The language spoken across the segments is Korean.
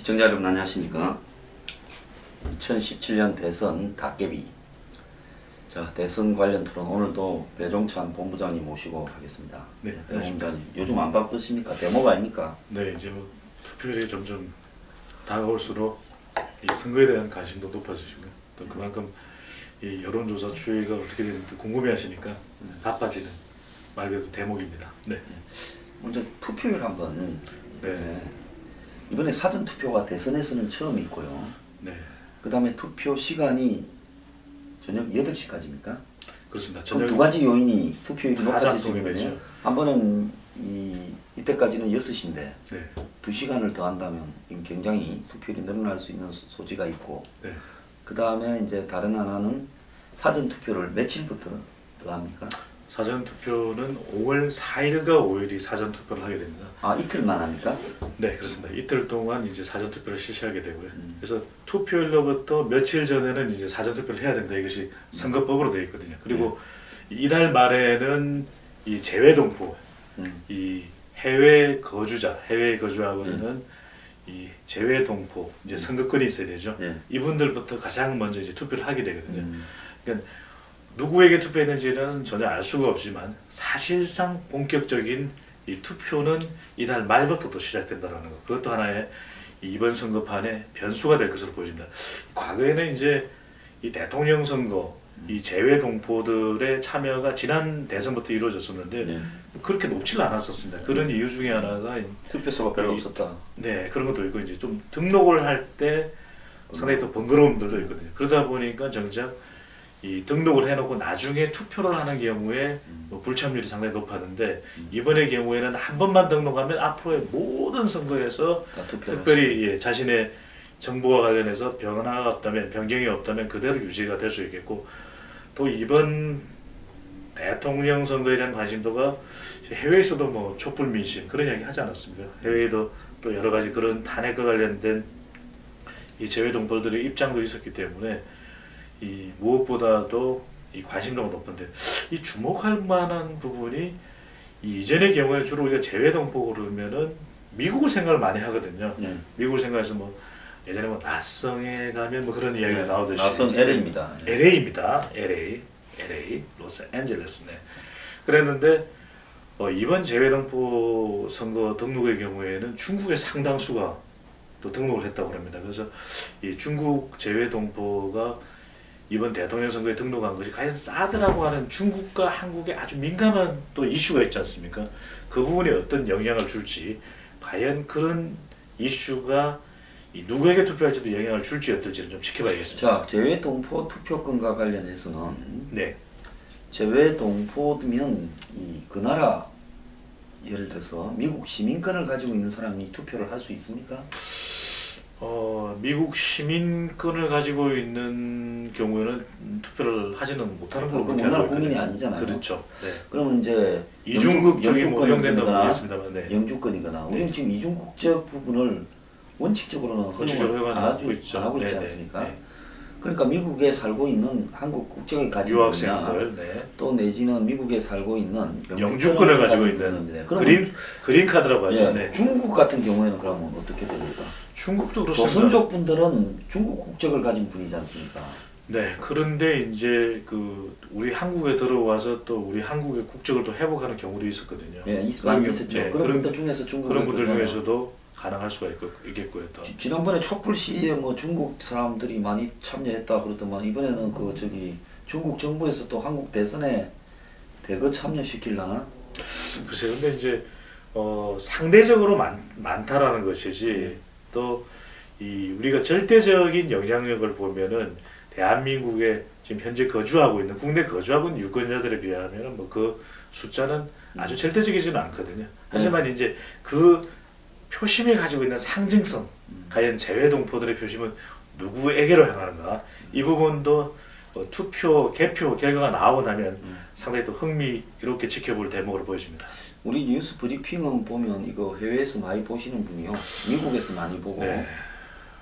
시청자 여러분 안녕하십니까. 2017년 대선 닭개비. 자, 대선 관련 토론 오늘도 배종찬 본부장님 모시고 하겠습니다. 네, 본부장님 요즘 안 바쁘십니까? 대목 아닙니까? 네, 이제 뭐 투표율이 점점 다가올수록 이 선거에 대한 관심도 높아지시고 또 그만큼 이 여론조사 추이가 어떻게 되는지 궁금해하시니까 바빠지는 말 그대로 대목입니다. 네. 먼저 투표율 한번. 네. 이번에 사전 투표가 대선에서는 처음 있고요. 네. 그 다음에 투표 시간이 저녁 8시까지입니까? 그렇습니다. 그럼 두 가지 요인이 투표율이 높아질 수 작동이 있거든요. 되죠. 한 번은 이때까지는 6시인데 네. 2시간을 더 한다면 굉장히 투표율이 늘어날 수 있는 소지가 있고, 네. 그 다음에 이제 다른 하나는 사전 투표를 며칠부터 더 합니까? 사전 투표는 5월 4일과 5일이 사전 투표를 하게 됩니다. 아, 이틀만 합니까? 네, 그렇습니다. 이틀 동안 이제 사전 투표를 실시하게 되고요. 그래서 투표일로부터 며칠 전에는 이제 사전 투표를 해야 된다. 이것이 선거법으로 되어 있거든요. 그리고 이달 말에는 이 재외동포, 이 해외 거주자, 해외에 거주하고는 이 재외동포 이제 선거권이 있어야 되죠. 이분들부터 가장 먼저 이제 투표를 하게 되거든요. 그러니까 누구에게 투표했는지는 전혀 알 수가 없지만 사실상 본격적인 이 투표는 이달 말부터 또 시작된다는 것. 그것도 하나의 이번 선거판의 변수가 될 것으로 보여집니다. 과거에는 이제 이 대통령 선거, 이 재외 동포들의 참여가 지난 대선부터 이루어졌었는데 그렇게 높지는 않았었습니다. 그런 이유 중에 하나가 투표소가 별로 없었다. 네, 그런 것도 있고 이제 좀 등록을 할 때 상당히 또 번거로움들도 있거든요. 그러다 보니까 정작 이 등록을 해놓고 나중에 투표를 하는 경우에 뭐 불참률이 상당히 높았는데 이번의 경우에는 한 번만 등록하면 앞으로의 모든 선거에서 특별히 자신의 정보와 관련해서 변화가 없다면, 변경이 없다면 그대로 유지가 될 수 있겠고, 또 이번 대통령 선거에 대한 관심도가 해외에서도 뭐 촛불 민심 그런 이야기 하지 않았습니까? 해외에도 또 여러 가지 그런 탄핵과 관련된 이 재외 동포들의 입장도 있었기 때문에 이 무엇보다도 이 관심도가 높은데, 이 주목할 만한 부분이 이 이전의 경우에 주로 우리가 재외 동포 그러면은 미국을 생각을 많이 하거든요. 미국을 생각해서 뭐 예전에 뭐 낯성에 가면 뭐 그런 이야기가 나오듯이 낯성 LA입니다. LA입니다. LA 로스앤젤레스. 네. 그랬는데 이번 재외 동포 선거 등록의 경우에는 중국의 상당수가 또 등록을 했다고 합니다. 그래서 이 중국 재외 동포가 이번 대통령 선거에 등록한 것이 과연 사드라고 하는 중국과 한국의 아주 민감한 또 이슈가 있지 않습니까? 그 부분에 어떤 영향을 줄지, 과연 그런 이슈가 누구에게 투표할지도 영향을 줄지 어떨지를 좀 지켜봐야겠습니다. 자, 재외동포 투표권과 관련해서는 재외동포면 그 나라, 예를 들어서 미국 시민권을 가지고 있는 사람이 투표를 할 수 있습니까? 미국 시민권을 가지고 있는 경우에는 투표를 하지는 못하는 걸로 그렇게 우리나라 알고 국민이 있거든요. 아니잖아요. 그렇죠. 네. 그러면 이제 이중국적이 뭐 허용된다고 보겠습니다만, 네. 영주권이거나, 우리는 지금 이중국적 부분을 원칙적으로는 허용을 안 하고 있지 않습니까? 네. 그러니까 미국에 살고 있는 한국 국적을 가지고 유학생들, 또 내지는 미국에 살고 있는 영주권을 가지고 있는 그린 카드라고 하죠. 네. 중국 같은 경우에는 그러면 어떻게 됩니까? 중국도 그렇습니다. 조선족 분들은 중국 국적을 가진 분이지 않습니까? 네. 그런데 이제 우리 한국에 들어와서 또 우리 한국의 국적을 또 회복하는 경우도 있었거든요. 많이 있었죠. 네. 그런 분들 중에서 그런 분들 중에서도 가능할 수가 있겠고요. 또. 지난번에 촛불 시위에 뭐 중국 사람들이 많이 참여했다 그러더만, 이번에는 중국 정부에서 또 한국 대선에 대거 참여시키려나? 글쎄요. 근데 이제 상대적으로 많다라는 것이지, 또 우리가 절대적인 영향력을 보면은 대한민국에 지금 현재 거주하고 있는, 국내 거주하고 있는 유권자들에 비하면은 뭐 그 숫자는 아주 절대적이지는 않거든요. 하지만 이제 그 표심이 가지고 있는 상징성, 과연 재외 동포들의 표심은 누구에게로 향하는가, 이 부분도 투표, 개표 결과가 나오고 나면 상당히 또 흥미롭게 지켜볼 대목으로 보여집니다. 우리 뉴스 브리핑은 보면 이거 해외에서 많이 보시는 분이요, 미국에서 많이 보고,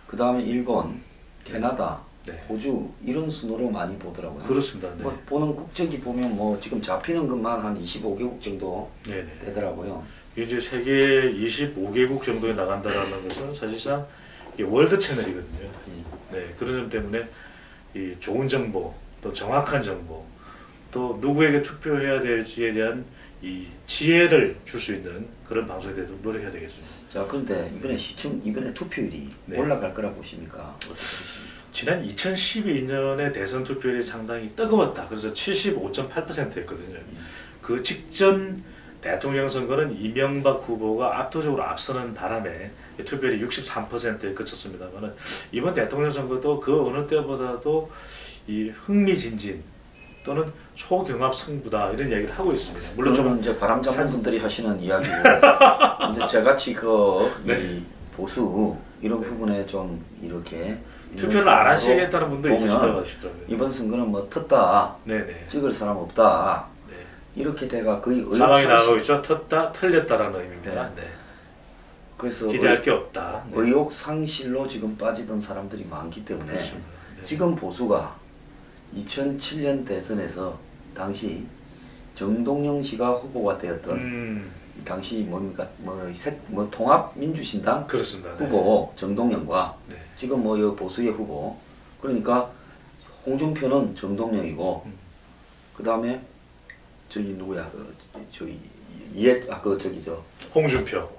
그 다음에 일본, 캐나다, 호주 이런 순으로 많이 보더라고요. 그렇습니다. 네. 뭐 보는 국적이 보면 뭐 지금 잡히는 것만 한 25개국 정도 되더라고요. 이제 세계 25개국 정도에 나간다라는 것은 사실상 이게 월드 채널이거든요. 네, 그런 점 때문에 이 좋은 정보, 또 정확한 정보, 또 누구에게 투표해야 될지에 대한 이 지혜를 줄 수 있는 그런 방송에 대해서 노력해야 되겠습니다. 자, 그런데 이번에 투표율이 네. 올라갈 거라 보십니까? 어떻게 보십니까? 지난 2012년에 대선 투표율이 상당히 뜨거웠다. 그래서 75.8%였거든요. 그 직전 대통령 선거는 이명박 후보가 압도적으로 앞서는 바람에 투표율이 63%에 그쳤습니다만 이번 대통령 선거도 그 어느 때보다도 이 흥미진진 또는 초경합 승부다 이런 이야기를 하고 있습니다. 물론 저는 이제 바람잡는 분들이 하시는 이야기고 이제 저같이 네. 이 보수 이런 부분에 좀 이렇게 투표를 안 하시겠다는 분도 있으시다고 하시더라고요. 이번 선거는 뭐 텄다, 네네. 찍을 사람 없다 네. 이렇게 돼가 거의 상황이 나오고 있죠. 텄다, 틀렸다라는 의미입니다. 네. 그래서 기대할 게 없다. 네. 의혹 상실로 지금 빠지던 사람들이 많기 때문에 그렇습니다. 네. 지금 보수가 2007년 대선에서 당시 정동영 씨가 후보가 되었던 당시 뭡니까 뭐 통합민주신당 그렇습니다. 후보 정동영과 네. 지금 뭐 이 보수의 후보 그러니까 홍준표는 정동영이고 그 다음에 저기 누구야 저기 홍준표,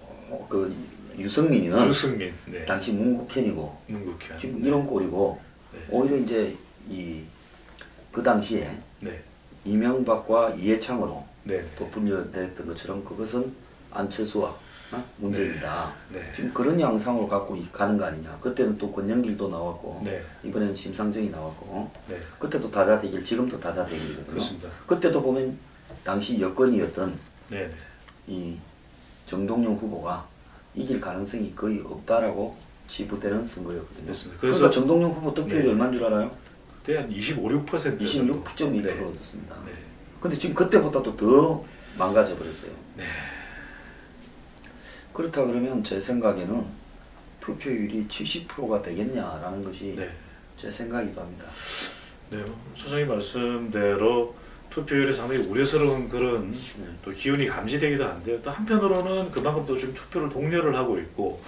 그 유승민이는 유승민, 네. 당시 문국현이고 문국현. 지금 네. 이런 꼴이고 네. 오히려 이제 그 당시에 네. 이명박과 이해창으로 네. 또 분열됐던 것처럼 그것은 안철수와 문재인이다. 네. 지금 그런 양상으로 갖고 가는 거 아니냐. 그때는 또 권영길도 나왔고 네. 이번에는 심상정이 나왔고 네. 그때도 다자대결 지금도 다자대결이거든요. 그렇습니다. 그때도 보면 당시 여권이었던 네. 이 정동영 후보가 이길 가능성이 거의 없다라고 치부되는 선거였거든요. 그렇습니다. 그래서 정동영 후보 득표율이 네. 얼마인 줄 알아요? 그때 한 26%. 26.1% 네. 얻었습니다. 네. 근데 지금 그때보다도 더 망가져 버렸어요. 네. 그렇다 그러면 제 생각에는 투표율이 70%가 되겠냐라는 것이 네. 제 생각이기도 합니다. 네. 소장님 말씀대로 투표율이 상당히 우려스러운 그런 또 기운이 감지되기도 한데 또 한편으로는 그만큼 또 지금 투표를 독려를 하고 있고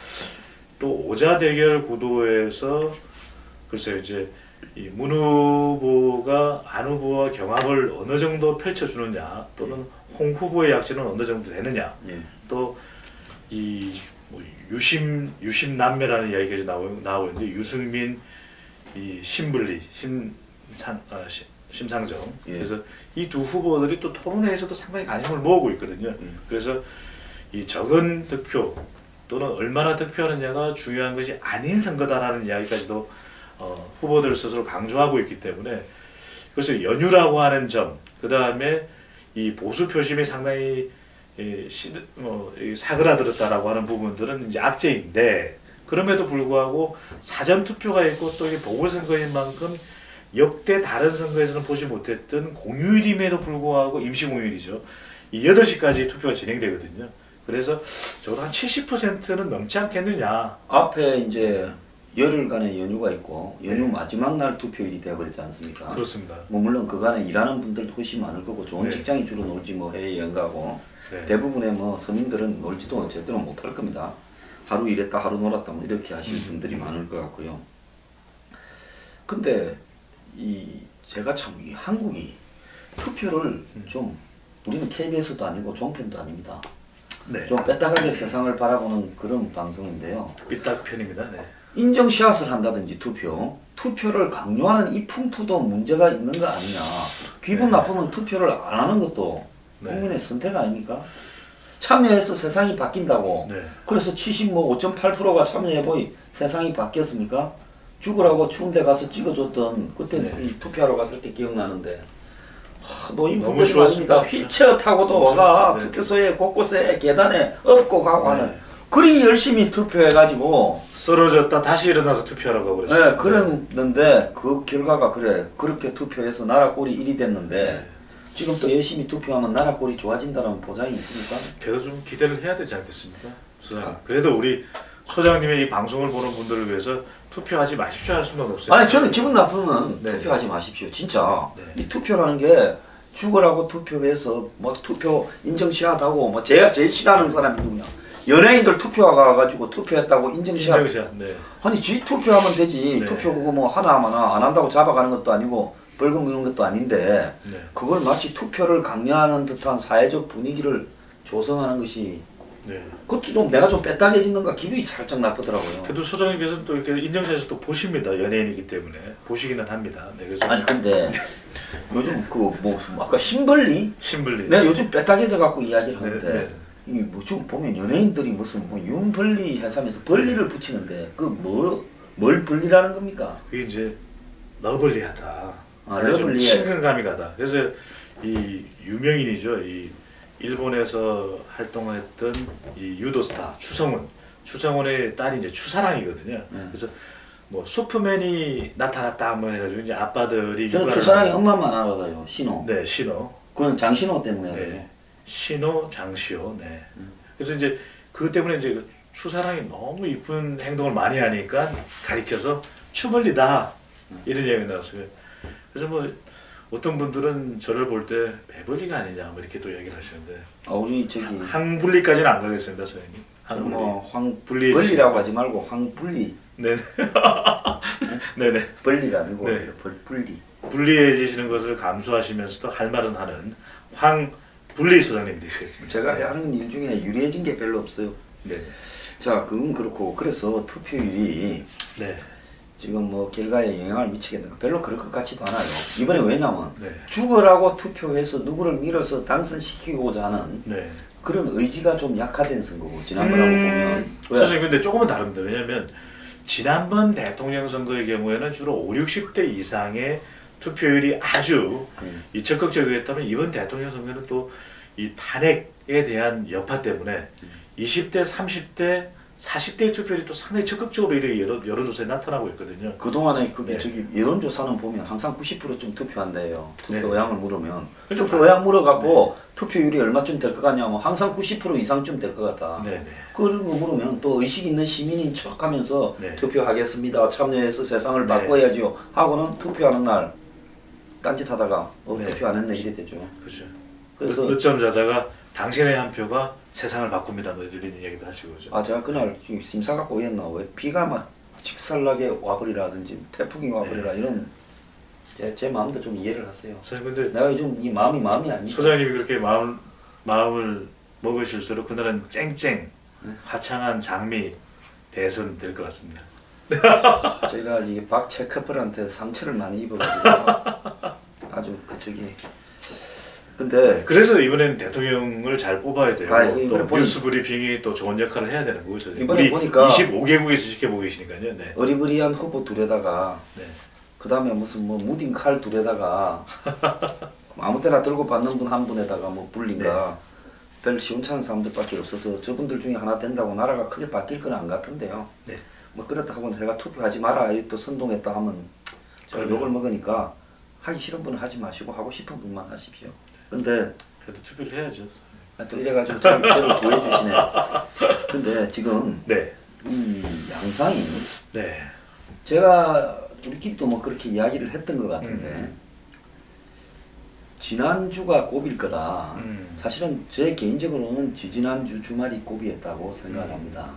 또 오자 대결 구도에서 글쎄요 이제 이 문 후보가 안 후보와 경합을 어느 정도 펼쳐주느냐 또는 홍 후보의 약진은 어느 정도 되느냐 예. 또 이 뭐 유심남매라는 이야기까지 나오고 있는데 유승민 이 신분리 심상정 예. 그래서 이 두 후보들이 또 토론회에서도 상당히 관심을 모으고 있거든요. 그래서 이 적은 득표 또는 얼마나 득표하느냐가 중요한 것이 아닌 선거다라는 이야기까지도 후보들 스스로 강조하고 있기 때문에 그래서 연유라고 하는 점, 그 다음에 이 보수 표심이 상당히 사그라들었다라고 하는 부분들은 이제 악재인데 그럼에도 불구하고 사전 투표가 있고 또 이게 보궐선거인 만큼 역대 다른 선거에서는 보지 못했던 공휴일임에도 불구하고 임시 공휴일이죠. 이 8시까지 투표가 진행되거든요. 그래서 적어도 한 70%는 넘지 않겠느냐. 앞에 이제 열흘간의 연휴가 있고 연휴 마지막 날 투표일이 되어버리지 않습니까? 그렇습니다. 뭐 물론 그간에 일하는 분들도 훨씬 많을 거고 좋은 네. 직장이 주로 놀지 뭐 해외 여행 가고 네. 대부분의 뭐 서민들은 놀지도 제대로 못할 겁니다. 하루 일했다 하루 놀았다 뭐 이렇게 하시는 분들이 많을 것 같고요. 근데 제가 참 이 한국이 투표를 좀 우리는 KBS도 아니고 종편도 아닙니다. 네. 좀 뺐다가게 세상을 바라보는 그런 방송인데요. 삐딱 편입니다. 네. 인증샷을 한다든지 투표를 강요하는 이 풍토도 문제가 있는 거 아니냐. 기분 네. 나쁘면 투표를 안 하는 것도 네. 국민의 선택 아닙니까? 참여해서 세상이 바뀐다고. 네. 그래서 5.8%가 참여해보니 세상이 바뀌었습니까? 죽으라고 추운 데 가서 찍어줬던 그때 네. 투표하러 갔을 때 기억나는데 너무 노인분들이 추웠습니다. 말입니다. 휠체어 타고도 와가 네. 투표소에 곳곳에 계단에 업고 가고 하는 네. 그리 열심히 투표해가지고 쓰러졌다 다시 일어나서 투표하라고 그랬어요. 네, 그랬는데 그 결과가 그렇게 투표해서 나라 꼴이 1위 됐는데 네. 지금 또 열심히 투표하면 나라 꼴이 좋아진다는 보장이 있습니까? 그래도 좀 기대를 해야 되지 않겠습니까? 소장. 그래도 우리 소장님의 이 방송을 보는 분들을 위해서 투표하지 마십시오 할 수는 없어요. 아니 저는 기분 나쁘면 네. 투표하지 마십시오. 진짜 네. 이 투표라는 게 죽으라고 투표해서 뭐 투표 인정시하다고 뭐 제가 제일 싫어하는 사람이 누구냐? 연예인들 투표 가가지고 투표했다고 인증샷. 인증샷. 네. 아니 지 투표하면 되지. 네. 투표 그거 뭐 하나 안 한다고 잡아가는 것도 아니고 벌금 무는 것도 아닌데 네. 그걸 마치 투표를 강요하는 듯한 사회적 분위기를 조성하는 것이 네. 그것도 좀 내가 좀 빼딱해지는가 기분이 살짝 나쁘더라고요. 그래도 소장님께서는 또 이렇게 인증샷을 또 보십니다. 연예인이기 때문에 보시기는 합니다. 네, 그래서 아니 근데 요즘 그 뭐 아까 신벌리? 신불리. 내가 요즘 빼딱해져 갖고 이야기를 네, 하는데 네. 이 뭐 좀 보면 연예인들이 무슨 뭐 윤벌리 해서면서 벌리를 붙이는데 그 뭘 벌리라는 겁니까? 그게 이제 러블리하다. 아, 좀 러블리해. 친근감이 가다. 그래서 이 유명인이죠. 이 일본에서 활동했던 이 유도 스타 추성훈의 딸이 이제 추사랑이거든요. 그래서 뭐 슈퍼맨이 나타났다 뭐 해가지고 이제 아빠들이 저는 육아를 추사랑이 하고. 엄마만 알아봐요. 신호. 네, 신호. 그건 장신호 때문에. 네. 신호 장시호. 네. 그래서 이제 그것 때문에 이제 그 추사랑이 너무 이쁜 행동을 많이 하니까 가리켜서 추벌리다 이런 이야기가 나왔어요. 그래서 뭐 어떤 분들은 저를 볼 때 배벌리가 아니냐 뭐 이렇게 또 얘기를 하시는데 아 우리 저기 항불리까지는 안 가겠습니다, 소장님. 저는 뭐 불리해 벌리라고 하지 말고 황불리. 네. 네네. 벌리가 아니고 네. 벌리. 불리해지시는 것을 감수하시면서도 할 말은 하는 황불리 소장님 되시겠습니다. 제가 하는 일 중에 유리해진 게 별로 없어요. 네. 자, 그건 그렇고 그래서 투표율이 네. 지금 뭐 결과에 영향을 미치겠는가 별로 그럴 것 같지도 않아요. 이번에 왜냐면 네. 죽으라고 투표해서 누구를 밀어서 당선시키고자 하는 네. 그런 의지가 좀 약화된 선거고 지난번하고 보면 왜? 선생님 근데 조금은 다릅니다. 왜냐하면 지난번 대통령 선거의 경우에는 주로 5, 60대 이상의 투표율이 아주 이 적극적이었다면 이번 대통령 선거는 또 이 탄핵에 대한 여파 때문에 20대, 30대, 40대의 투표율이 또 상당히 적극적으로 이렇게 여론조사에 나타나고 있거든요. 그동안에 그게 네. 저기 여론조사는 보면 항상 90%좀 투표한대요. 투표 네. 의향을 물으면 그렇죠. 투표 의향 물어갖고 투표율이 얼마쯤 될 것 같냐면 항상 90% 이상쯤 될 것 같다. 네네. 그걸 물으면 또 의식 있는 시민인 척하면서 네. 투표하겠습니다. 참여해서 세상을 네. 바꿔야지요. 하고는 투표하는 날 딴짓하다가 네. 투표 안 했네 이래 되죠. 그렇죠. 그래서 늦잠 자다가 당신의 한 표가 세상을 바꿉니다. 뭐 이런 이야기도 하시고 그죠. 아 제가 그날 지금 심사 갖고 오였나 왜 비가 막 직살나게 와버리라든지 태풍이 와버리라 네. 이런 제 마음도 좀 이해를 하세요. 선생님 근데 내가 요즘 이 마음이 아니니까. 소장님이 그렇게 마음을 먹으실수록 그날은 쨍쨍 네. 화창한 장미 대선 될 것 같습니다. 제가 이 박채 커플한테 상처를 많이 입어가지고 아주 그쪽이 근데 그래서 이번엔 대통령을 잘 뽑아야 돼요. 아, 또 이번에 뉴스 브리핑이 또 좋은 역할을 해야 되는 거죠. 이번에 우리 보니까 25개국에서 지켜보고 계시니까요. 네. 어리버리한 후보 둘에다가 네. 그 다음에 무슨 뭐 무딘 칼 둘에다가 아무 때나 들고 받는 분 한 분에다가 뭐 불린가 별 시원찮은 사람들밖에 없어서 저분들 중에 하나 된다고 나라가 크게 바뀔 건 안 같은데요. 네. 뭐 그렇다 하고 제가 투표하지 마라 또 선동했다 하면 제가 욕을 먹으니까 하기 싫은 분은 하지 마시고 하고 싶은 분만 하십시오. 근데 그래도 투표를 해야죠. 또 이래가지고 저를 구해주시네. 근데 지금 네. 이 양상이 네. 제가 우리끼리도 뭐 그렇게 이야기를 했던 것 같은데 지난주가 고비일 거다. 사실은 제 개인적으로는 지지난주 주말이 고비였다고 생각을 합니다.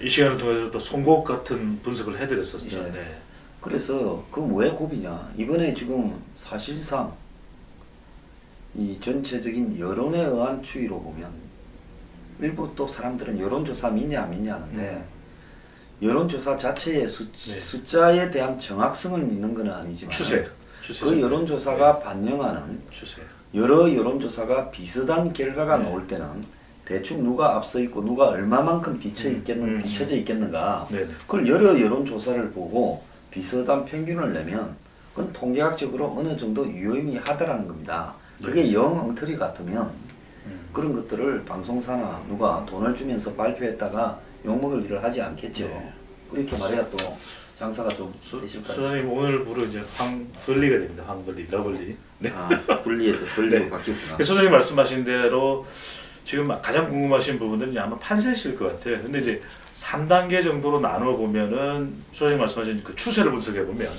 이 시간을 통해서 또 송곳 같은 분석을 해드렸었죠. 예. 네. 그래서 그 왜 고비냐? 이번에 지금 사실상 이 전체적인 여론에 의한 추이로 보면 일부 또 사람들은 여론조사 믿냐 안 믿냐 하는데 여론조사 자체의 숫자에 대한 정확성을 믿는 건 아니지만 추세. 그 여론조사가 반영하는 추세. 여러 여론조사가 비슷한 결과가 나올 때는 대충 누가 앞서 있고 누가 얼마만큼 뒤쳐져 있겠는가 네. 그걸 여러 여론조사를 보고 비슷한 평균을 내면 그건 통계학적으로 어느 정도 유의미 하다라는 겁니다. 그게 영 엉터리 같으면 그런 것들을 방송사나 누가 돈을 주면서 발표했다가 욕먹을 일을 하지 않겠죠. 네. 그렇게 말해야 또 장사가 좀 되실 거예요. 소장님 오늘 부로 이제 황벌리가 됩니다. 황벌리, 러벌리. 네. 아, 분리해서 벌리고 네. 바뀌었구나. 소장님 말씀하신 대로 지금 가장 궁금하신 부분들은 아마 판세실 것 같아요. 근데 이제 3단계 정도로 나눠 보면은 소장님 말씀하신 그 추세를 분석해 보면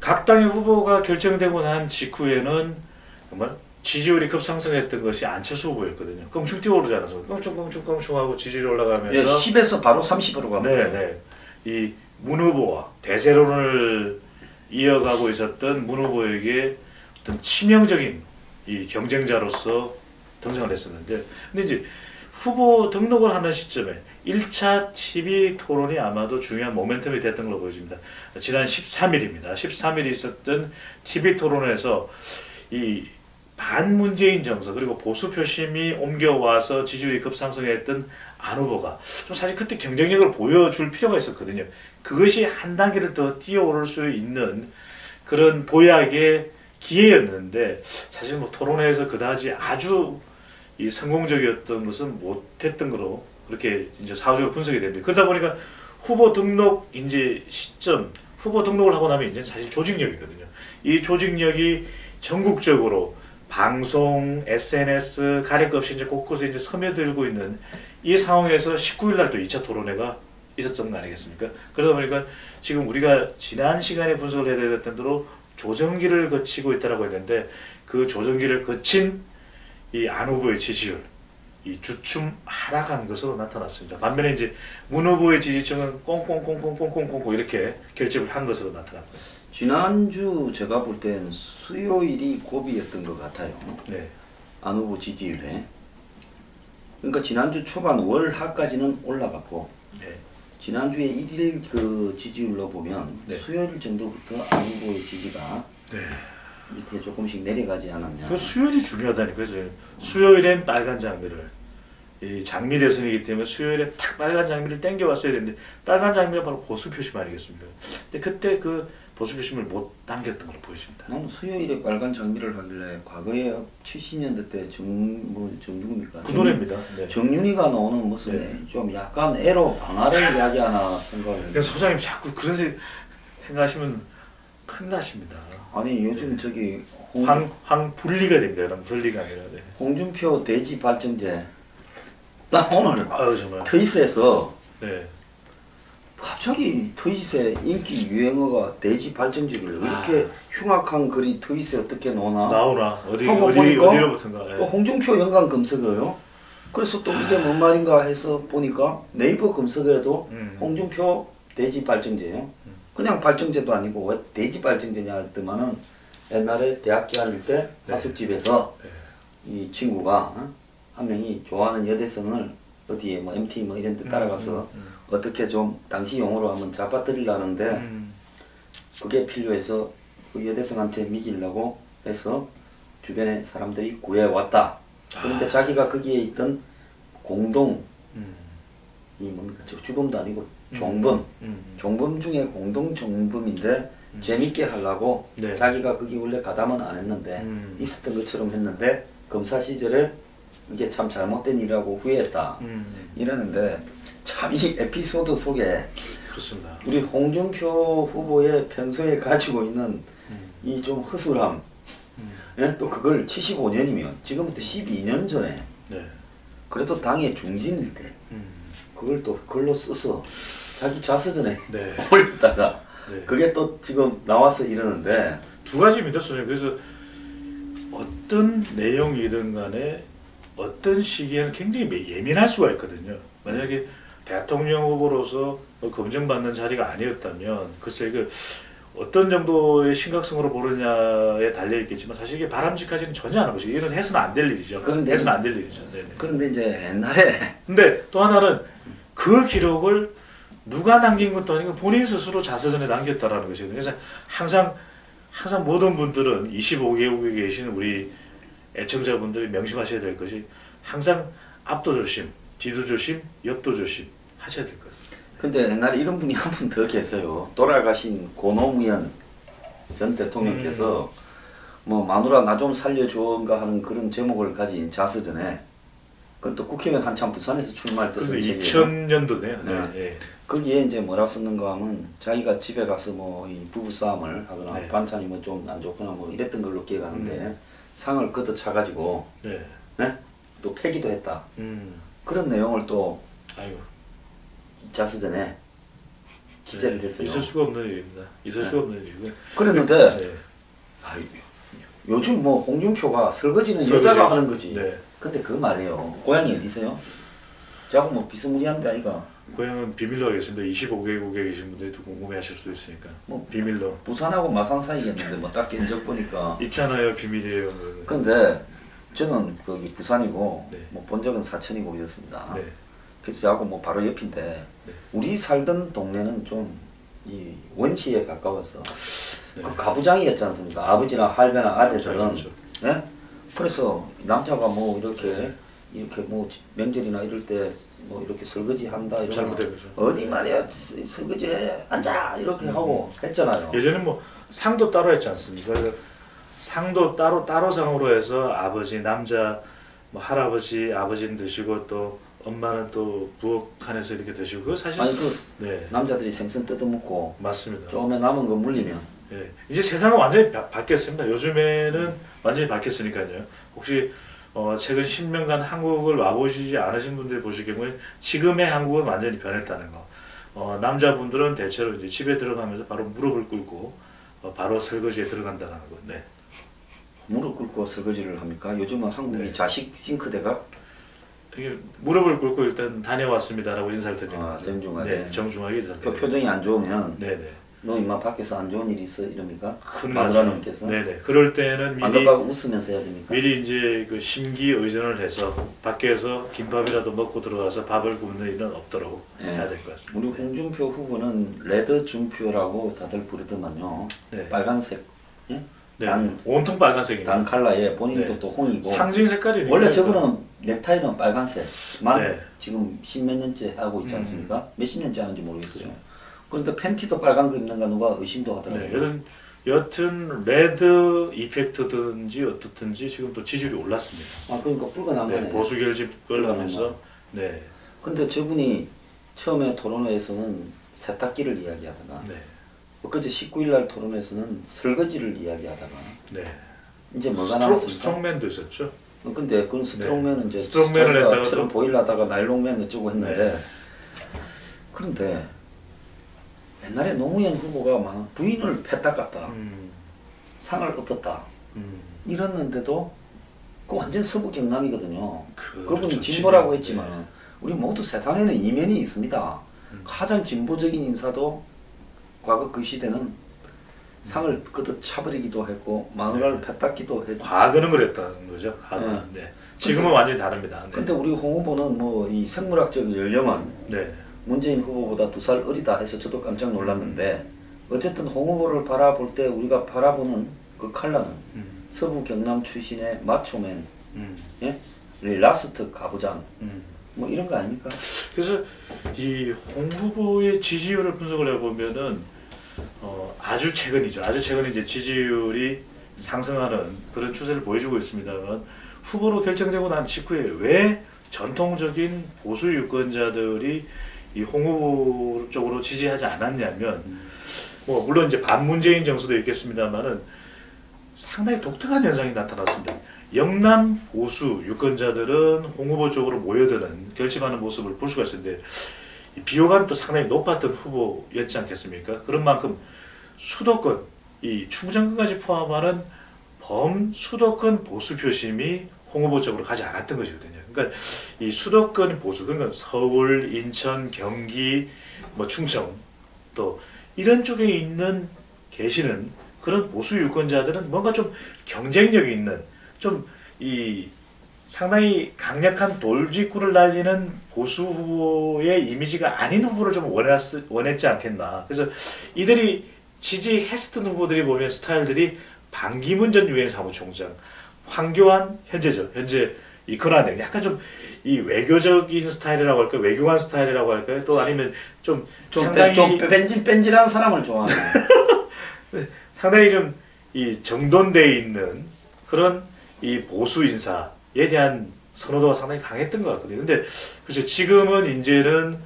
각 당의 후보가 결정되고 난 직후에는 정말 지지율이 급상승했던 것이 안철수 후보였거든요. 껑충 뛰어오르지 않아서 껑충 하고 지지율이 올라가면서 예, 10에서 바로 30으로 갑니다. 네네 이 문 후보와 대세론을 이어가고 있었던 문 후보에게 어떤 치명적인 이 경쟁자로서 등장을 했었는데 근데 이제 후보 등록을 하는 시점에 1차 TV 토론이 아마도 중요한 모멘텀이 됐던 걸로 보여집니다. 지난 13일입니다. 13일 있었던 TV 토론에서 이 반문재인 정서 그리고 보수 표심이 옮겨와서 지지율이 급상승했던 안 후보가 좀 사실 그때 경쟁력을 보여줄 필요가 있었거든요. 그것이 한 단계를 더 뛰어오를 수 있는 그런 보약의 기회였는데 사실 뭐 토론회에서 그다지 아주 이 성공적이었던 것은 못했던 거로 그렇게 이제 사후적으로 분석이 됩니다. 그러다 보니까 후보 등록 이제 시점 후보 등록을 하고 나면 이제 사실 조직력이거든요. 이 조직력이 전국적으로 방송, SNS 가릴 것 없이 이제 곳곳에 이제 스며들고 있는 이 상황에서 19일 날 또 2차 토론회가 있었던 거 아니겠습니까? 그러다 보니까 지금 우리가 지난 시간에 분석을 해야 됐던 대로 조정기를 거치고 있다라고 했는데 그 조정기를 거친 이 안 후보의 지지율 이 주춤 하락한 것으로 나타났습니다. 반면에 이제 문 후보의 지지층은 꽁꽁꽁꽁꽁꽁꽁 이렇게 결집을 한 것으로 나타났고요. 지난주 제가 볼 땐 수요일이 고비였던 것 같아요. 네. 안 후보 지지율에. 그러니까 지난주 초반 월하까지는 올라갔고 네. 지난주에 1일 그 지지율로 보면 네. 수요일 정도부터 안 후보의 지지가 네. 이렇게 조금씩 내려가지 않았냐. 그 수요일이 중요하다니까요. 수요일엔 빨간 장미를 이 장미 대선이기 때문에 수요일에 탁 빨간 장미를 땡겨 왔어야 되는데 빨간 장미가 바로 보수 표심 아니겠습니까? 근데 그때 그 보수 표심을 못 당겼던 걸로 보여집니다. 나는 수요일에 빨간 장미를 하길래 과거에 70년대 때 누굽니까? 그 노래입니다. 네. 정윤이가 나오는 무슨 네. 좀 약간 애로 방아를 이야기하나 생각을. 그러니까 소장님 자꾸 그런 생각하시면 큰일 나십니다. 아니 요즘 저기 황분리가 됩니다. 그럼 분리가 아니라. 네. 홍준표 대지 발전제. 나 오늘 아유 정말. 트윗에서 네. 갑자기 트윗에 인기 유행어가 대지 발전제를 이렇게 흉악한 글이 트윗에 어떻게 나오나 하고 보니까 어디로부터인가. 네. 또 홍준표 연관 검색어요. 그래서 또 이게 뭔 말인가 해서 보니까 네이버 검색어에도 홍준표 대지 발전제요. 그냥 발전제도 아니고 왜 대지 발전제냐 했더만은 옛날에 대학교 다닐 때 네. 하숙집에서 네. 이 친구가 한 명이 좋아하는 여대생을 어디에 뭐 MT 뭐 이런 데 따라가서 어떻게 좀 당시 용어로 하면 잡아뜨리려는데 그게 필요해서 그 여대생한테 미기려고 해서 주변에 사람들이 구해왔다. 그런데 자기가 거기에 있던 공동 이 뭡니까 저 주범도 아니고 종범 종범 중에 공동 종범인데 재밌게 하려고 네. 자기가 거기 원래 가담은 안 했는데 있었던 것처럼 했는데 검사 시절에 이게 참 잘못된 일이라고 후회했다 이러는데 참 이 에피소드 속에 그렇습니다. 우리 홍준표 후보의 평소에 가지고 있는 이 좀 허술함 예? 또 그걸 75년이면 지금부터 12년 전에 네. 그래도 당의 중진일 때 그걸 또 글로 써서 자기 자서전에 네. 올렸다가 네. 그게 또 지금 나와서 이러는데 두 가지입니다, 선생님. 그래서 어떤 내용이든 간에 어떤 시기에는 굉장히 예민할 수가 있거든요. 만약에 대통령 후보로서 검증받는 자리가 아니었다면 글쎄 그 어떤 정도의 심각성으로 보느냐에 달려 있겠지만 사실 이게 바람직하지는 전혀 않은 것이고 이런 해서는 안 될 일이죠. 해서는 안 될 일이죠. 네네. 그런데 이제 옛날에 근데 또 하나는 그 기록을 누가 남긴 것도 아니고 본인 스스로 자서전에 남겼다라는 것이거든요. 그래서 항상 모든 분들은 25개국에 계시는 우리 애청자분들이 명심하셔야 될 것이 항상 앞도 조심, 뒤도 조심, 옆도 조심 하셔야 될 것 같습니다. 근데 옛날에 이런 분이 한 분 더 계세요. 돌아가신 고노무현 전 대통령께서 뭐 마누라 나 좀 살려줘인가 하는 그런 제목을 가진 자서전에 그건 또 국회의원 한참 부산에서 출마할 때 쓴 책이에요. 2000년도네요. 네. 네. 네. 거기에 이제 뭐라 썼는가 하면 자기가 집에 가서 뭐 이 부부싸움을 하거나 네. 반찬이 뭐 좀 안 좋거나 뭐 이랬던 걸로 기억하는데 상을 걷어차가지고 네. 네? 또 패기도 했다. 음. 그런 내용을 또 아이고. 자서전에 기재를 네. 했어요. 있을 수가 없는 일입니다. 있을 네. 수가 없는 일이고. 그랬는데 네. 아이, 요즘 뭐 홍준표가 설거지는 설거지. 여자가 하는 거지. 네. 근데 그거 말이에요. 고향이 어디세요? 저하고 뭐 비스무리한데 아이가. 고향은 비밀로 하겠습니다. 25개국에 계신 분들이 또 궁금해하실 수도 있으니까 뭐 비밀로. 부산하고 마산 사이겠는데 뭐 딱 견적 보니까. 있잖아요, 비밀이에요. 근데 저는 거기 부산이고 네. 뭐 본적은 사천이고 이렇습니다. 네. 그래서 저하고 뭐 바로 옆인데 네. 우리 살던 동네는 좀 이 원시에 가까워서 네. 그 가부장이었지 않습니까? 아버지나 할배나 아재들은. 그렇죠. 예? 그래서 남자가 뭐 이렇게 뭐 명절이나 이럴 때 뭐 이렇게 설거지 한다 이러면 잘못된 거죠. 어디 말이야 설거지해 앉아 이렇게 하고 했잖아요. 예전에 뭐 상도 따로 했지 않습니까? 그래서 상도 따로 상으로 해서 아버지 남자 뭐 할아버지 아버지는 드시고 또 엄마는 또 부엌 칸에서 이렇게 드시고 그거 사실 아니 그 네 남자들이 생선 뜯어먹고 맞습니다. 조금에 남은 거 물리면 예, 이제 세상은 완전히 바뀌었습니다. 요즘에는 완전히 바뀌었으니까요. 혹시 최근 10년간 한국을 와보시지 않으신 분들 보실 경우에 지금의 한국은 완전히 변했다는 거. 남자분들은 대체로 이제 집에 들어가면서 바로 무릎을 꿇고 바로 설거지에 들어간다는 거. 네. 무릎 꿇고 설거지를 합니까? 요즘은 한국이 네. 자식 싱크대가 이게 무릎을 꿇고 일단 다녀왔습니다라고 인사를 드리는 아, 거죠. 정중하게. 네, 정중하게 인사를 그 드리는 표정이 안 좋으면 네네. 너 임마 밖에서 안 좋은 일 있어 이럽니까? 큰일 마누라님께서 네네. 그럴 때는 반갑다고 웃으면서 해야 됩니까? 미리 이제 그 심기 의전을 해서 밖에서 김밥이라도 먹고 들어가서 밥을 굽는 일은 없도록 예. 해야 될 것 같습니다. 우리 홍준표 후보는 레드 준표라고 다들 부르더만요. 네. 빨간색 예? 네. 단- 온통 빨간색입니다. 단 컬러에 본인도 네. 또 홍이고 상징 색깔이니까. 원래 저거는 넥타이는 빨간색만 네. 지금 십몇 년째 하고 있지 음. 않습니까? 몇십 년째 하는지 모르겠어요. 그런데 팬티도 빨간 거 입는가 누가 의심도 하더라고요. 네. 여튼 레드 이펙트든지 어떻든지 지금 또 지지율이 올랐습니다. 아 그러니까 붉어난 네. 거네. 보수 결집을 붉어난 하면서 거. 네. 근데 저분이 처음에 토론회에서는 세탁기를 이야기하다가 네. 엊그제 19일 날 토론회에서는 설거지를 이야기하다가 네. 이제 뭐가 나왔습니까? 스트롱맨도 있었죠. 근데 그건 스트롱맨은 이제 스트롱맨을 했다가 처럼 또- 보일라다가 나일론맨 어쩌고 했는데 네. 그런데 옛날에 노무현 후보가 막 부인을 팼다 깠다 상을 엎었다 이랬는데도 그 완전 서부 경남이거든요. 그분이 그렇죠. 진보라고 지금, 했지만 우리 모두 세상에는 이면이 있습니다. 가장 진보적인 인사도 과거 그 시대는 상을 끄덕 차버리기도 했고 마누라를 패닦기도 했고. 과거는 그랬다는 거죠. 과거는. 네. 지금은 완전히 다릅니다. 네. 근데 우리 홍 후보는 뭐 이 생물학적 연령은 네. 문재인 후보보다 2살 어리다 해서 저도 깜짝 놀랐는데 어쨌든 홍 후보를 바라볼 때 우리가 바라보는 그 컬러는 음. 서부 경남 출신의 마초맨, 음. 예? 라스트 가부장 음. 뭐 이런 거 아닙니까? 그래서 이 홍 후보의 지지율을 분석을 해보면은 아주 최근이죠. 아주 최근 이제 지지율이 상승하는 그런 추세를 보여주고 있습니다만 후보로 결정되고 난 직후에 왜 전통적인 보수 유권자들이 이 홍 후보 쪽으로 지지하지 않았냐면 뭐 물론 이제 반문재인 정서도 있겠습니다만은 상당히 독특한 현상이 나타났습니다. 영남 보수 유권자들은 홍 후보 쪽으로 모여드는 결집하는 모습을 볼 수가 있었는데 이 비호감이 또 상당히 높았던 후보였지 않겠습니까? 그런 만큼 수도권, 이 충청권까지 포함하는 범수도권 보수 표심이 홍 후보 쪽으로 가지 않았던 것이거든요. 그러니까 이 수도권 보수, 그러니까 서울, 인천, 경기, 뭐 충청 또 이런 쪽에 있는 계시는 그런 보수 유권자들은 뭔가 좀 경쟁력이 있는 좀 이 상당히 강력한 돌직구를 날리는 보수 후보의 이미지가 아닌 후보를 좀 원했지 않겠나. 그래서 이들이 지지했었던 후보들이 보면 스타일들이 반기문 전 유엔 사무총장, 황교안 현재 이 권한대 약간 좀 이 외교적인 스타일이라고 할까요? 외교관 스타일이라고 할까요? 또 아니면 좀 상당히 좀 뺀질뺀질한 사람을 좋아하는. 상당히 좀 이 정돈돼 있는 그런 이 보수 인사에 대한 선호도가 상당히 강했던 것 같거든요. 근데 그래서 지금은 이제는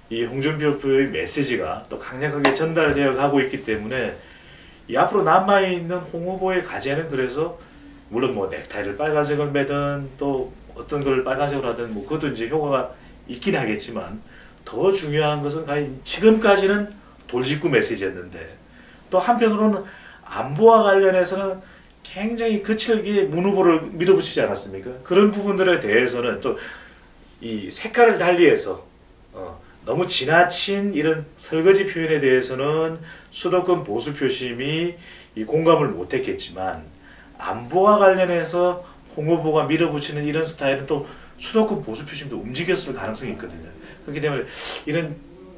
이 홍준표 후보의 메시지가 또 강력하게 전달되어 가고 있기 때문에 이 앞으로 남아 있는 홍 후보의 과제는 그래서 물론 뭐 넥타이를 빨간색을 매든 또 어떤 걸 빨간색으로 하든 뭐 그것도 이제 효과가 있긴 하겠지만 더 중요한 것은 지금까지는 돌직구 메시지였는데 또 한편으로는 안보와 관련해서는 굉장히 거칠게 문 후보를 밀어붙이지 않았습니까? 그런 부분들에 대해서는 또 이 색깔을 달리해서 너무 지나친 이런 설거지 표현에 대해서는 수도권 보수 표심이 이 공감을 못했겠지만 안보와 관련해서 홍 후보가 밀어붙이는 이런 스타일은 또 수도권 보수 표심도 움직였을 가능성이 있거든요. 그렇기 때문에 이런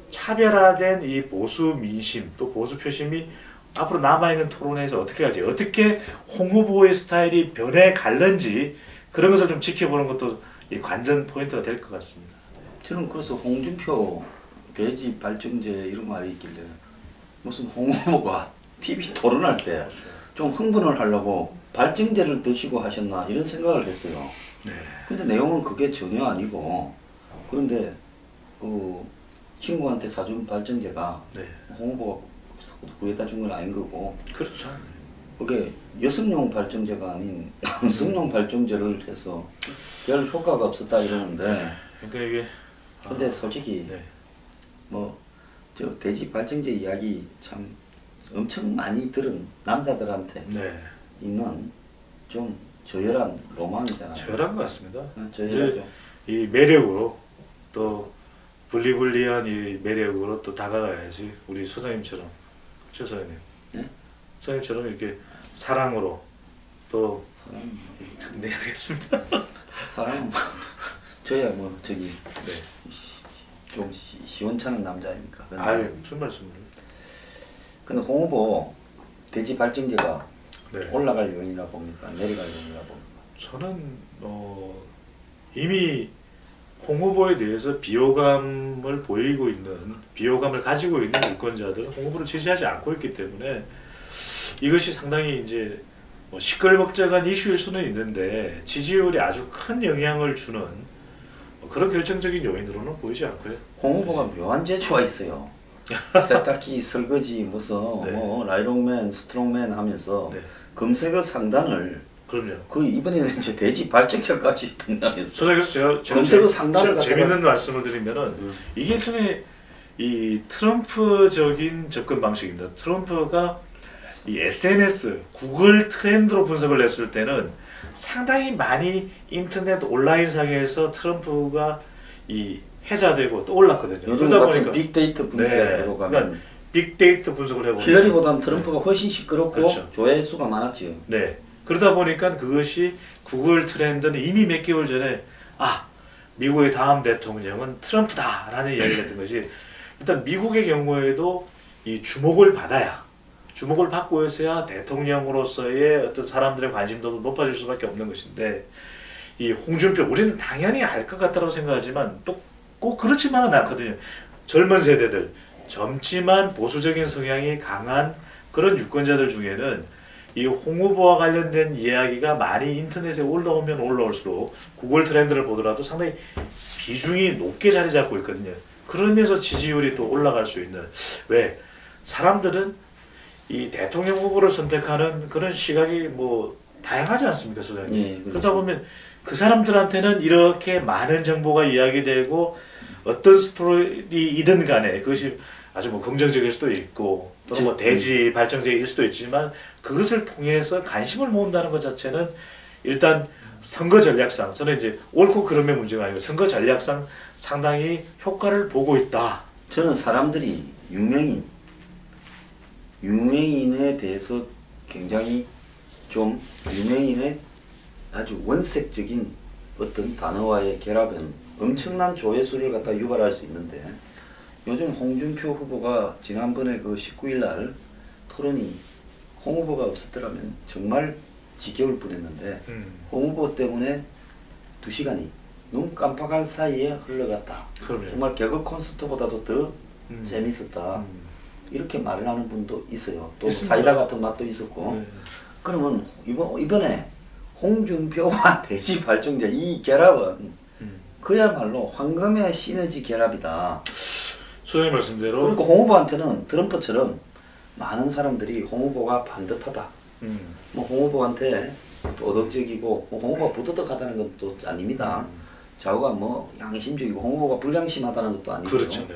차별화된 이 보수 민심 또 보수 표심이 앞으로 남아있는 토론회에서 어떻게 할지, 어떻게 홍 후보의 스타일이 변해 갈는지 그런 것을 좀 지켜보는 것도 이 관전 포인트가 될 것 같습니다. 저는 그래서 홍준표 대지 발전제 이런 말이 있길래 무슨 홍 후보가 TV 토론할 때 좀 흥분을 하려고 발전제를 드시고 하셨나 이런 생각을 했어요. 네. 근데 내용은 그게 전혀 아니고, 그런데 그 친구한테 사준 발전제가 네. 홍 후보가 구해다 준 건 아닌 거고, 그렇죠. 그게 여성용 발전제가 아닌 남성용 발전제를 해서 별 효과가 없었다 이러는데, 그러니까 이게 근데 솔직히 네. 뭐 저 돼지 발전제 이야기 참 엄청 많이 들은 남자들한테 네. 있는 좀 저열한 로망이잖아요. 저열한 것 같습니다. 저열하죠. 이 매력으로 또 분리분리한 이 매력으로 또 다가가야지 우리 소장님처럼, 그렇죠 소장님? 네? 소장님처럼 이렇게 사랑으로 또 사람, 네 알겠습니다. 사람 저야 뭐 저기 네. 좀 시원찮은 남자입니까? 아유 무슨 말씀을? 근데 홍 후보 돼지 발전제가 네. 올라갈 요인이라 봅니까? 내려갈 요인이라 봅니까? 저는 이미 홍 후보에 대해서 비호감을 보이고 있는, 비호감을 가지고 있는 유권자들은 홍 후보를 지지하지 않고 있기 때문에 이것이 상당히 이제 뭐 시끌벅적한 이슈일 수는 있는데 지지율에 아주 큰 영향을 주는 그런 결정적인 요인으로는 보이지 않고요. 홍 후보가 묘한 재주가 있어요. 세탁기, 설거지, 무슨 네. 뭐 라이롱맨, 스트롱맨 하면서 네. 검색어 상단을 그럼요. 그 이번에는 이제 돼지 발전제까지 등장했어. 소장님 제가 검색어 상단을 재밌는 말씀을 드리면은 이게 일종의 이 트럼프적인 접근 방식입니다. 트럼프가 이 SNS, 구글 트렌드로 분석을 했을 때는 상당히 많이 인터넷 온라인상에서 트럼프가 이 해자되고 또 올랐거든요. 요즘 그러다 같은 보니까 빅데이터 분석으로 네, 가면 그러니까 빅데이터 분석을 해보면 힐러리보다는 트럼프가 훨씬 시끄럽고 그렇죠. 조회수가 많았지요. 네. 그러다 보니까 그것이 구글 트렌드는 이미 몇 개월 전에 미국의 다음 대통령은 트럼프다라는 이야기를 했던 것이, 일단 미국의 경우에도 이 주목을 받아야, 주목을 받고 해서야 대통령으로서의 어떤 사람들의 관심도도 높아질 수밖에 없는 것인데, 이 홍준표, 우리는 당연히 알 것 같다고 생각하지만 또 꼭 그렇지만은 않거든요. 젊은 세대들, 젊지만 보수적인 성향이 강한 그런 유권자들 중에는 이 홍 후보와 관련된 이야기가 많이 인터넷에 올라오면 올라올수록 구글 트렌드를 보더라도 상당히 비중이 높게 자리 잡고 있거든요. 그러면서 지지율이 또 올라갈 수 있는, 왜 사람들은 이 대통령 후보를 선택하는 그런 시각이 뭐 다양하지 않습니까, 소장님? 예, 그렇죠. 그러다 보면 그 사람들한테는 이렇게 많은 정보가 이야기되고 어떤 스토리이든 간에 그것이 아주 뭐 긍정적일 수도 있고 또는 뭐 대지 발전적일 수도 있지만 그것을 통해서 관심을 모은다는 것 자체는 일단 선거 전략상, 저는 이제 옳고 그름의 문제가 아니고 선거 전략상 상당히 효과를 보고 있다. 저는 사람들이 유명인에 대해서 굉장히 좀 유명인의 아주 원색적인 어떤 단어와의 결합은 엄청난 조회수를 갖다 유발할 수 있는데, 요즘 홍준표 후보가 지난번에 그 19일 날 토론이 홍 후보가 없었더라면 정말 지겨울 뻔했는데 홍 후보 때문에 2시간이 눈 깜빡할 사이에 흘러갔다. 그럼요. 정말 개그 콘서트보다도 더 재밌었다. 음. 이렇게 말을 하는 분도 있어요. 또 있습니다. 사이다 같은 맛도 있었고. 네. 그러면 이번에 홍준표와 돼지 발전제 이 결합은 그야말로 황금의 시너지 결합이다. 소장님 말씀대로 그리고 홍 후보한테는 트럼프처럼 많은 사람들이 홍 후보가 반듯하다. 뭐 홍 후보한테 도덕적이고 홍 후보가 부도덕하다는 것도 아닙니다. 자우가 뭐 양심적이고 홍 후보가 불량심하다는 것도 아니고. 그렇죠. 네.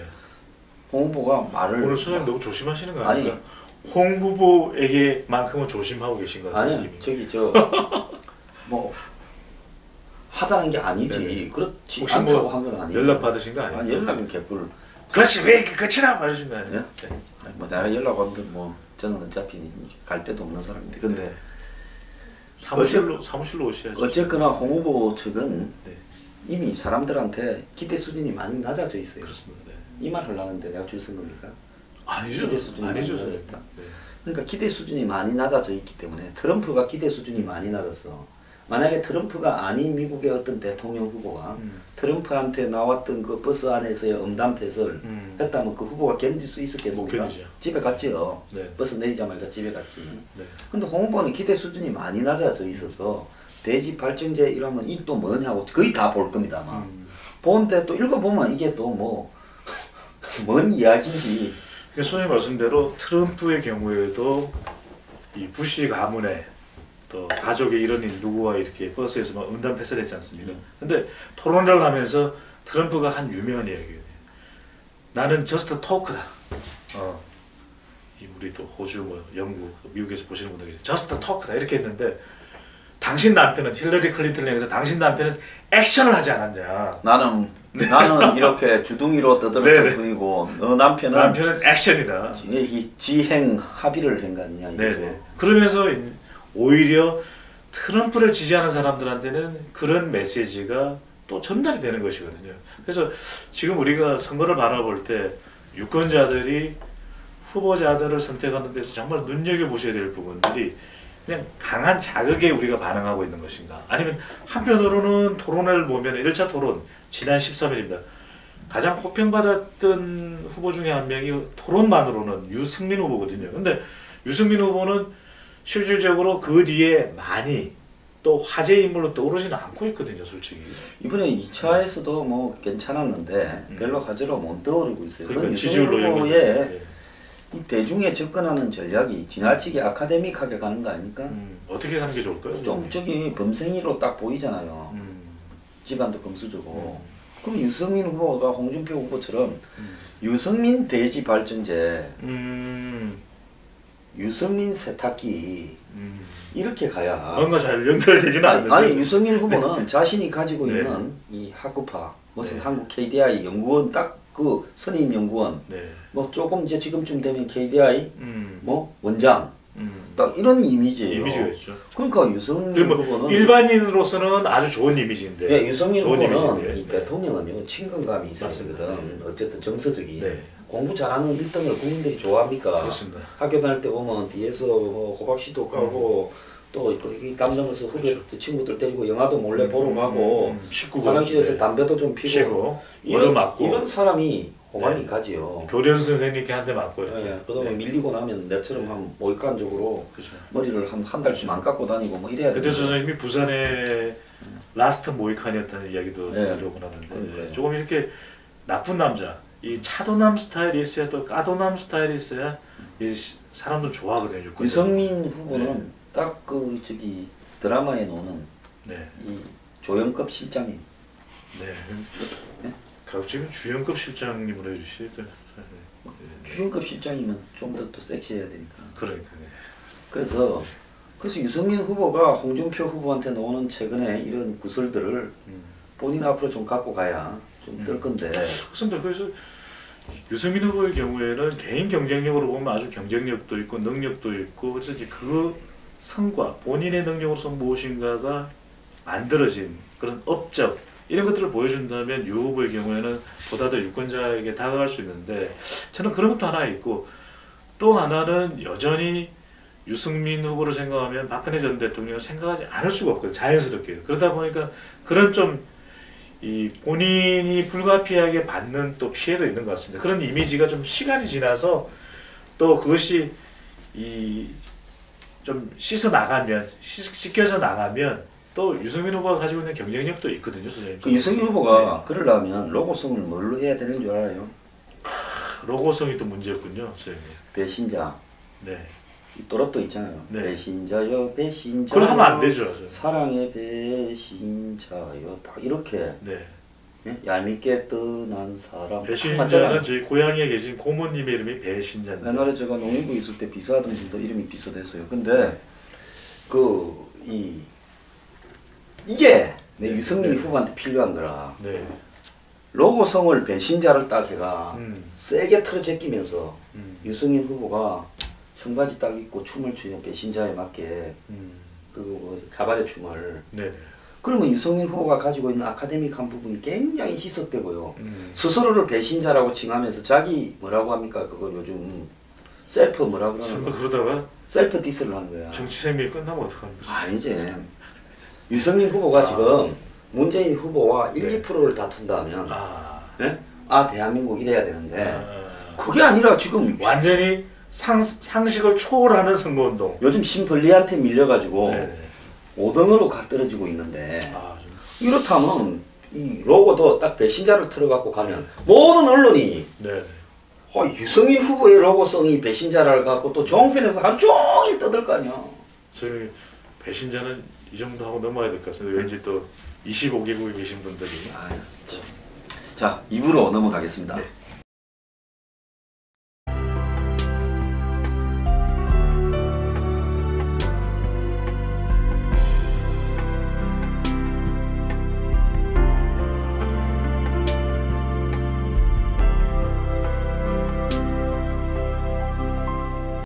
홍 후보가 말을 오늘 소장님 너무 조심하시는 거 아니, 아닙니까? 홍 후보에게만큼은 조심하고 계신 것 같아요. 아니 느낌이. 저기 저 뭐 하자는 게 아니지. 네네. 그렇지 혹시 않다고 뭐 한 건 아니에요. 연락 받으신 거 아니에요? 아니 연락은 개뿔. 그렇지 왜 이렇게 끝이나 받으신 거 아니에요? 예? 아니, 뭐 내가 연락 왔는데 뭐 저는 어차피 갈 데도 없는 사람인데 근데 네. 사무실로 오셔야죠. 어쨌거나 홍 후보 측은 네. 이미 사람들한테 기대 수준이 많이 낮아져 있어요. 그렇습니다. 네. 이 말 하려는데 내가 줄 선 겁니까? 아니죠. 기대 수준이 아니죠. 많이 네. 낮았다. 그러니까 기대 수준이 많이 낮아져 있기 때문에 트럼프가 기대 수준이 많이 낮았어. 만약에 트럼프가 아닌 미국의 어떤 대통령 후보가 트럼프한테 나왔던 그 버스 안에서의 음담패설 했다면 그 후보가 견딜 수 못 있었겠습니까? 견디죠. 집에 갔지요. 네. 버스 내리자마자 집에 갔지. 네. 근데 홍 후보는 기대 수준이 많이 낮아져 있어서 대지 발전제 이러면 이 또 뭐냐고 거의 다 볼 겁니다. 아마. 보는데 또 읽어보면 이게 또 뭐 뭔 이야기인지. 소장님 말씀대로 트럼프의 경우에도 이 부시 가문의 또 가족의 일원인 누구와 이렇게 버스에서 막 음담 패설했지 않습니까? 근데 토론을 하면서 트럼프가 한 유명한 이야기예요. 나는 저스트 토크다. 이 우리 또 호주 뭐 영국 미국에서 보시는 분들 계세요. 저스트 토크다 이렇게 했는데 당신 남편은 힐러리 클린턴을 향해서 당신 남편은 액션을 하지 않았냐. 나는 이렇게 주둥이로 떠들었을 뿐이고 너 남편은 액션이다. 지행 합의를 한 거 아니냐. 네네. 그러면서 오히려 트럼프를 지지하는 사람들한테는 그런 메시지가 또 전달이 되는 것이거든요. 그래서 지금 우리가 선거를 바라볼 때 유권자들이 후보자들을 선택하는 데서 정말 눈여겨보셔야 될 부분들이 그냥 강한 자극에 우리가 반응하고 있는 것인가, 아니면 한편으로는 토론회를 보면 1차 토론 지난 13일입니다. 가장 호평받았던 후보 중에 한 명이 토론만으로는 유승민 후보거든요. 근데 유승민 후보는 실질적으로 그 뒤에 많이 또 화제 인물로 떠오르지는 않고 있거든요, 솔직히. 이번에 2차에서도 뭐 괜찮았는데 별로 화제로 못 떠오르고 있어요. 그러니까 유승민 지지율로 후보의 이 대중에 접근하는 전략이 지나치게 아카데믹하게 가는 거 아닙니까? 어떻게 하는 게 좋을까요? 좀 저기 범생이로 딱 보이잖아요. 집안도 금수저고. 그럼 유승민 후보가 홍준표 후보처럼 유승민 대지 발전제, 유승민 세탁기 이렇게 가야 뭔가 잘 연결되지는 않는데. 아니 유승민 후보는 자신이 가지고 네. 있는 이 학구파 무슨 네. 한국 KDI 연구원 딱 그 선임 연구원 네. 뭐 조금 이제 지금쯤 되면 KDI 뭐 원장 딱 이런 이미지예요. 이미지가 있죠. 그러니까 유승민 뭐 후보는 일반인으로서는 아주 좋은 이미지인데. 예, 유승민 좋은 후보는 이미지인데. 이 대통령은요 친근감이 있어야 맞습니다. 되거든. 어쨌든 정서적인 네. 공부 잘하는 1등을 국민들이 좋아합니까? 그렇습니다. 학교 다닐 때 보면 뒤에서 뭐 호박씨도 까고 또 거기 깜장에서 후배 친구들 데리고 영화도 몰래 보러 가고 19번 화장실에서 담배도 좀 피고 피고 얻어 맞고 이런 사람이 호감이 네. 가지요. 교련 선생님께 한 대 맞고 이렇게. 예, 그다음에 밀리고 나면 내처럼 한 모의관적으로 그렇죠. 머리를 한 달쯤 안 깎고 다니고 뭐 이래야 그때 돼. 선생님이 부산의 라스트 모이칸이었다는 이야기도 네. 들려오곤 하는데 그러니까요. 조금 이렇게 나쁜 남자, 이 차도남 스타일이 있어야 또 까도남 스타일이 있어야 이 사람들 좋아하거든요. 유권자들. 유승민 후보는 딱 그 저기 드라마에 나오는 네. 이 조영급 실장님. 네. 네? 갑자기 주연급 실장님으로 해주실 때. 주영급 실장이면 좀 더 또 섹시해야 되니까. 그러니까. 네. 그래서 유승민 후보가 홍준표 후보한테 나오는 최근에 이런 구설들을 본인 앞으로 좀 갖고 가야 좀 뜰 건데. 그렇습니다. 그래서 유승민 후보의 경우에는 개인 경쟁력으로 보면 아주 경쟁력도 있고 능력도 있고, 그래서 이제 그 성과, 본인의 능력으로서 무엇인가가 만들어진 그런 업적, 이런 것들을 보여준다면 유 후보의 경우에는 보다 더 유권자에게 다가갈 수 있는데, 저는 그런 것도 하나 있고, 또 하나는 여전히 유승민 후보를 생각하면 박근혜 전 대통령을 생각하지 않을 수가 없거든요. 자연스럽게. 그러다 보니까 그런 좀 이 본인이 불가피하게 받는 또 피해도 있는 것 같습니다. 그런 이미지가 좀 시간이 지나서 또 그것이 이 좀 씻어 나가면, 씻겨져 나가면 또 유승민 후보가 가지고 있는 경쟁력도 있거든요, 선생님. 그 유승민 후보가 그러려면 로고송을 뭘로 해야 되는 줄 알아요? 로고성이 또 문제였군요, 선생님. 배신자. 네. 이 또렷도 있잖아요. 네. 배신자여 배신자여 그걸 하면 안 되죠. 사랑의 배신자여 딱 이렇게 네. 예? 얄밉게 떠난 사람. 배신자는 저희 고향에 계신 고모님의 이름이 배신자인데. 옛날에 제가 농림부 있을 때 비서하던 분도 이름이 비슷했어요. 근데 네. 이게 내 네, 유승민 네. 후보한테 필요한 거라. 네. 로고성을 배신자를 딱 해가 음. 세게 틀어 제끼면서 음. 유승민 후보가 청바지 딱 입고 춤을 추는 배신자에 맞게 음. 가발의 춤을. 네. 그러면 유승민 후보가 가지고 있는 아카데믹한 부분이 굉장히 희석되고요. 음. 스스로를 배신자라고 칭하면서 자기 뭐라고 합니까? 그거 요즘 셀프 뭐라고 그러는 전부 거? 그러다가 셀프 디스를 하는 거야. 정치 생명이 끝나면 어떡합니까? 아니지. 유승민 후보가 지금 문재인 후보와 1, 네. 2%를 다툰다면 예? 대한민국 이래야 되는데 그게 아니라 지금 완전히 상식을 초월하는 선거운동. 요즘 신벌리한테 밀려가지고 네. 5등으로 가 떨어지고 있는데 좀. 이렇다면 이 로고도 딱 배신자를 틀어갖고 가면 모든 언론이 네. 유승민 후보의 로고성이 배신자를 갖고 또 종편에서 하루 종일 떠들 거 아니야. 저희 배신자는 이 정도 하고 넘어야 될 것 같습니다. 왠지 또 25개국에 계신 분들이. 자, 2부로 넘어가겠습니다. 네.